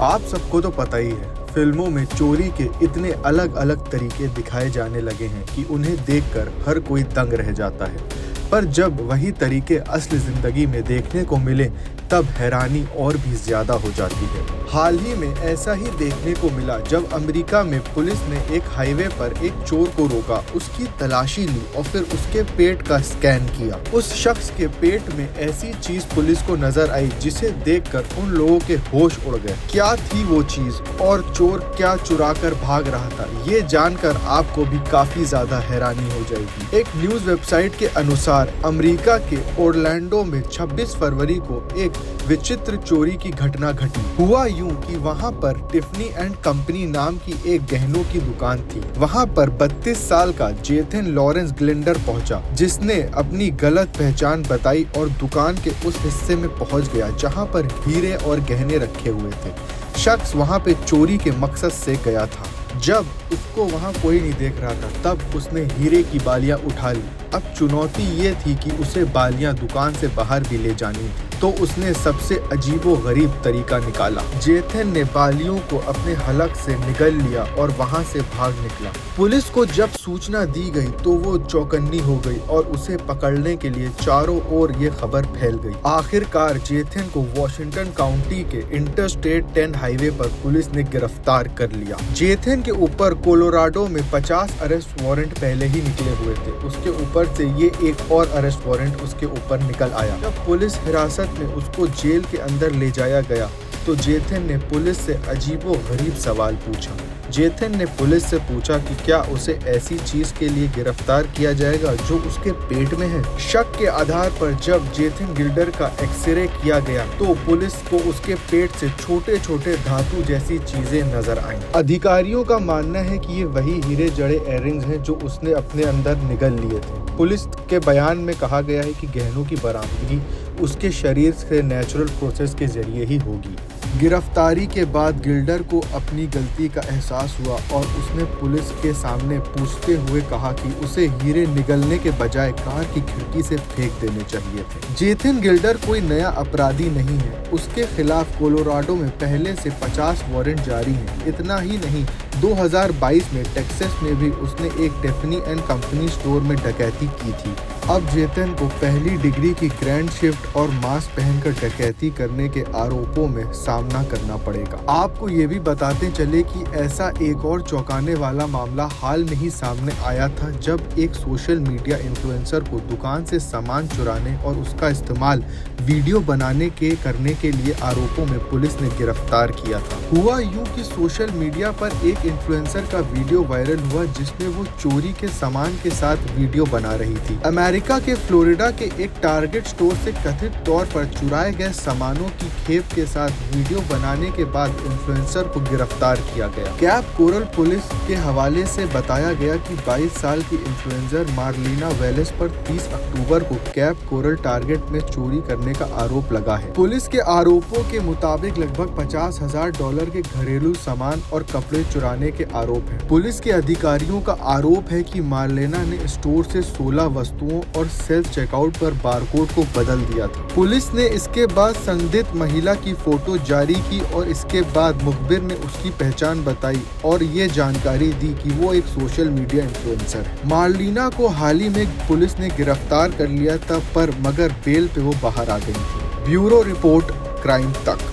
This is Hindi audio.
आप सबको तो पता ही है, फिल्मों में चोरी के इतने अलग अलग तरीके दिखाए जाने लगे हैं कि उन्हें देखकर हर कोई दंग रह जाता है। पर जब वही तरीके असली जिंदगी में देखने को मिले तब हैरानी और भी ज्यादा हो जाती है। हाल ही में ऐसा ही देखने को मिला जब अमेरिका में पुलिस ने एक हाईवे पर एक चोर को रोका, उसकी तलाशी ली और फिर उसके पेट का स्कैन किया। उस शख्स के पेट में ऐसी चीज पुलिस को नजर आई जिसे देखकर उन लोगों के होश उड़ गए। क्या थी वो चीज और चोर क्या चुरा कर भाग रहा था, ये जानकर आपको भी काफी ज्यादा हैरानी हो जाएगी। एक न्यूज वेबसाइट के अनुसार अमेरिका के ओरलैंडो में 26 फरवरी को एक विचित्र चोरी की घटना घटी। हुआ यूं कि वहां पर टिफनी एंड कंपनी नाम की एक गहनों की दुकान थी। वहां पर 32 साल का जेथन लॉरेंस ग्लिंडर पहुंचा, जिसने अपनी गलत पहचान बताई और दुकान के उस हिस्से में पहुंच गया जहां पर हीरे और गहने रखे हुए थे। शख्स वहां पे चोरी के मकसद से गया था। जब उसको वहां कोई नहीं देख रहा था तब उसने हीरे की बालियां उठा ली। अब चुनौती ये थी कि उसे बालियां दुकान से बाहर भी ले जानी थी, तो उसने सबसे अजीबोगरीब तरीका निकाला। जेथन ने बालियों को अपने हलक से निगल लिया और वहां से भाग निकला। पुलिस को जब सूचना दी गई तो वो चौकन्नी हो गई और उसे पकड़ने के लिए चारों ओर ये खबर फैल गई। आखिरकार जेथन को वॉशिंगटन काउंटी के इंटरस्टेट 10 हाईवे पर पुलिस ने गिरफ्तार कर लिया। जेथन के ऊपर कोलोराडो में 50 अरेस्ट वारंट पहले ही निकले हुए थे। उसके ऊपर से ये एक और अरेस्ट वारंट उसके ऊपर निकल आया। जब पुलिस हिरासत में उसको जेल के अंदर ले जाया गया तो जेथन ने पुलिस से अजीबोगरीब सवाल पूछा। जेथन ने पुलिस से पूछा कि क्या उसे ऐसी चीज के लिए गिरफ्तार किया जाएगा जो उसके पेट में है। शक के आधार पर जब जेथन गिल्डर का एक्सरे किया गया तो पुलिस को उसके पेट से छोटे छोटे धातु जैसी चीजें नजर आईं। अधिकारियों का मानना है कि ये वही हीरे जड़े इयररिंग्स हैं जो उसने अपने अंदर निगल लिए थे। पुलिस के बयान में कहा गया है कि गहनों की बरामदगी उसके शरीर से नेचुरल प्रोसेस के जरिए ही होगी। गिरफ्तारी के बाद गिल्डर को अपनी गलती का एहसास हुआ और उसने पुलिस के सामने पूछते हुए कहा कि उसे हीरे निगलने के बजाय कार की खिड़की से फेंक देने चाहिए थे। जेथन गिल्डर कोई नया अपराधी नहीं है। उसके खिलाफ कोलोराडो में पहले से 50 वारंट जारी हैं। इतना ही नहीं, 2022 में टेक्सास में भी उसने एक टिफनी एंड कंपनी स्टोर में डकैती की थी। अब जेथन को पहली डिग्री की ग्रैंड शिफ्ट और मास्क पहनकर डकैती करने के आरोपों में सामना करना पड़ेगा। आपको ये भी बताते चले कि ऐसा एक और चौंकाने वाला मामला हाल में ही सामने आया था जब एक सोशल मीडिया इन्फ्लुएंसर को दुकान से सामान चुराने और उसका इस्तेमाल वीडियो बनाने के करने के लिए आरोपों में पुलिस ने गिरफ्तार किया था। हुआ यूं कि सोशल मीडिया पर एक इन्फ्लुएंसर का वीडियो वायरल हुआ जिसमें वो चोरी के सामान के साथ वीडियो बना रही थी। अमेरिका के फ्लोरिडा के एक टारगेट स्टोर से कथित तौर पर चुराए गए सामानों की खेप के साथ वीडियो बनाने के बाद इन्फ्लुएंसर को गिरफ्तार किया गया। कैप कोरल पुलिस के हवाले से बताया गया कि 22 साल की इन्फ्लुएंसर मार्लिना वेलेस पर 30 अक्टूबर को कैप कोरल टारगेट में चोरी करने का आरोप लगा है। पुलिस के आरोपों के मुताबिक लगभग $50,000 के घरेलू सामान और कपड़े चुराने के आरोप है। पुलिस के अधिकारियों का आरोप है कि मार्लिना ने स्टोर से 16 वस्तुओं और सेल्फ चेकआउट पर बारकोड को बदल दिया था। पुलिस ने इसके बाद संदिग्ध महिला की फोटो जारी की और इसके बाद मुखबिर ने उसकी पहचान बताई और ये जानकारी दी कि वो एक सोशल मीडिया इन्फ्लुएंसर है। मार्लिना को हाल ही में पुलिस ने गिरफ्तार कर लिया था पर मगर बेल पे वो बाहर आ गई थी। ब्यूरो रिपोर्ट, क्राइम तक।